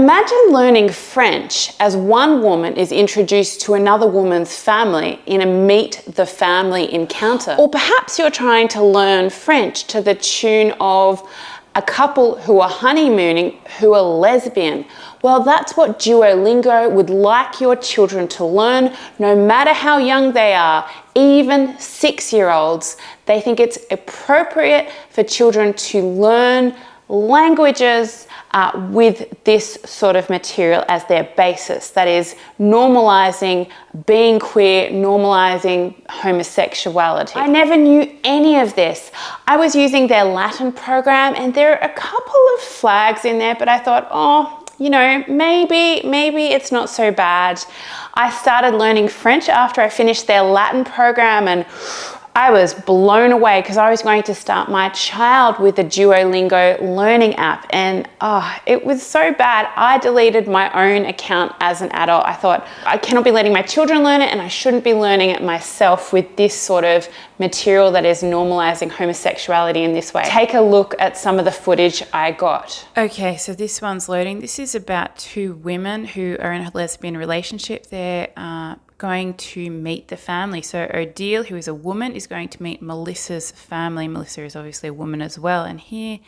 Imagine learning French as one woman is introduced to another woman's family in a meet the family encounter. Or perhaps you're trying to learn French to the tune of a couple who are honeymooning who are lesbian. Well, that's what Duolingo would like your children to learn, no matter how young they are, even 6-year-olds. They think it's appropriate for children to learn languages with this sort of material as their basis. That is, normalizing being queer, normalizing homosexuality. I never knew any of this. I was using their Latin program and there are a couple of flags in there, but I thought, oh, you know, maybe it's not so bad. I started learning French after I finished their Latin program, and I was blown away because I was going to start my child with the Duolingo learning app, and it was so bad. I deleted my own account as an adult. I thought, I cannot be letting my children learn it, and I shouldn't be learning it myself with this sort of material that is normalizing homosexuality in this way. Take a look at some of the footage I got. Okay, so this one's loading. This is about two women who are in a lesbian relationship. They're going to meet the family. So Odile, who is a woman, is going to meet Melissa's family. Melissa is obviously a woman as well. And here,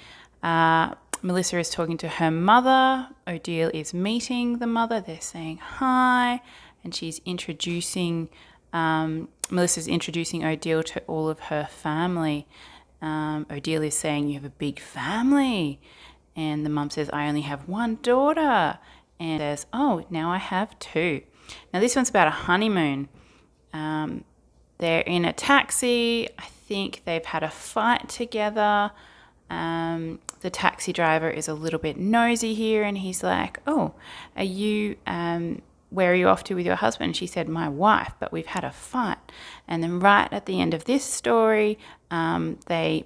Melissa is talking to her mother. Odile is meeting the mother. They're saying hi. And she's introducing, Melissa's introducing Odile to all of her family. Odile is saying, you have a big family. And the mum says, I only have one daughter. And says, oh, now I have two. Now this one's about a honeymoon. They're in a taxi. I think they've had a fight together. The taxi driver is a little bit nosy here, and he's like, oh, are you, where are you off to with your husband? She said, my wife, but we've had a fight. And then right at the end of this story, they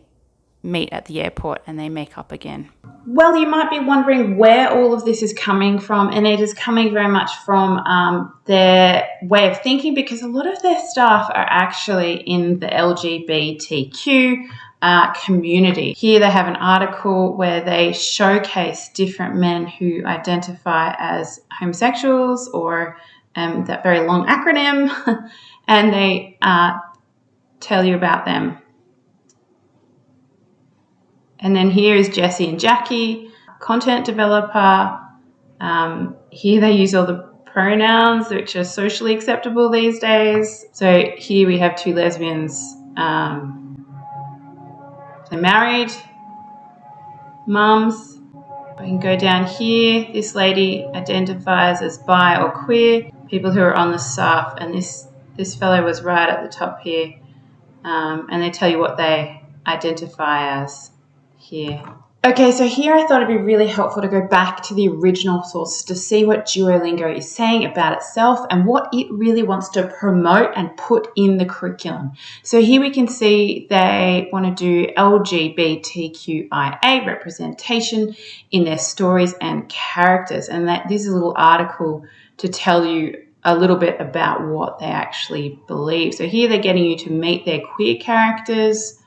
meet at the airport and they make up again. Well, you might be wondering where all of this is coming from, and it is coming very much from their way of thinking, because a lot of their staff are actually in the LGBTQ community. Here they have an article where they showcase different men who identify as homosexuals, or that very long acronym, and they tell you about them. And then here is Jesse and Jackie, content developer. Here they use all the pronouns which are socially acceptable these days. So here we have two lesbians. They're married, mums. We can go down here. This lady identifies as bi or queer. People who are on the staff, and this fellow was right at the top here. And they tell you what they identify as here. Okay, so here I thought it'd be really helpful to go back to the original source to see what Duolingo is saying about itself and what it really wants to promote and put in the curriculum. So here we can see they want to do LGBTQIA representation in their stories and characters, and that this is a little article to tell you a little bit about what they actually believe. So here they're getting you to meet their queer characters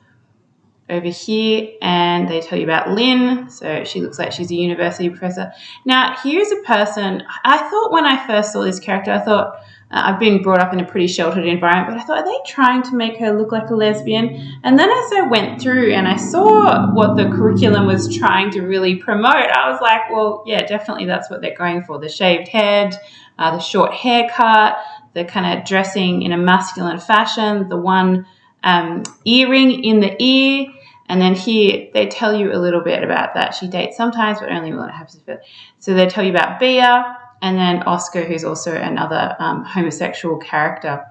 over here, and they tell you about Lynn. So she looks like she's a university professor. Now, here's a person, I thought when I first saw this character, I thought, I've been brought up in a pretty sheltered environment, but I thought, are they trying to make her look like a lesbian? And then as I went through and I saw what the curriculum was trying to really promote, I was like, well, yeah, definitely that's what they're going for. The shaved head, the short haircut, the kind of dressing in a masculine fashion, the one earring in the ear. And then here they tell you a little bit about that. She dates sometimes, but only when it happens to fit. So they tell you about Bea, and then Oscar, who's also another homosexual character.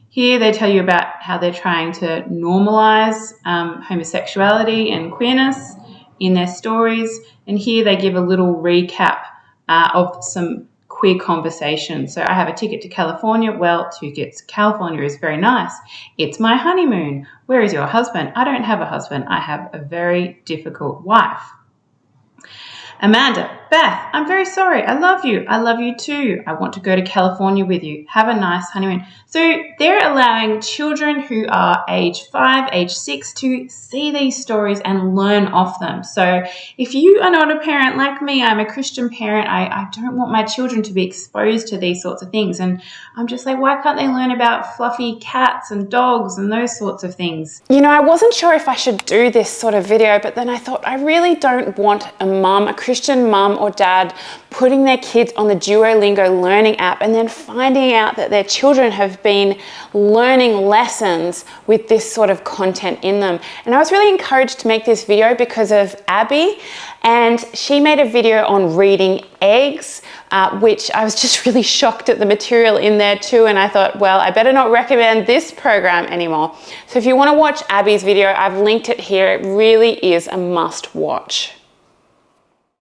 Here they tell you about how they're trying to normalize homosexuality and queerness in their stories. And here they give a little recap of some queer conversation. So I have a ticket to California. Well, tickets to California is very nice. It's my honeymoon. Where is your husband? I don't have a husband. I have a very difficult wife. Amanda, Beth, I'm very sorry. I love you. I love you too. I want to go to California with you. Have a nice honeymoon. So they're allowing children who are age 5, age 6 to see these stories and learn off them. So if you are not a parent like me, I'm a Christian parent, I don't want my children to be exposed to these sorts of things. And I'm just like, why can't they learn about fluffy cats and dogs and those sorts of things? You know, I wasn't sure if I should do this sort of video, but then I thought I really don't want a Christian mum or dad putting their kids on the Duolingo learning app and then finding out that their children have been learning lessons with this sort of content in them. And I was really encouraged to make this video because of Abby, and she made a video on reading eggs, which I was just really shocked at the material in there too, and I thought, well, I better not recommend this program anymore. So if you want to watch Abby's video, I've linked it here. It really is a must watch.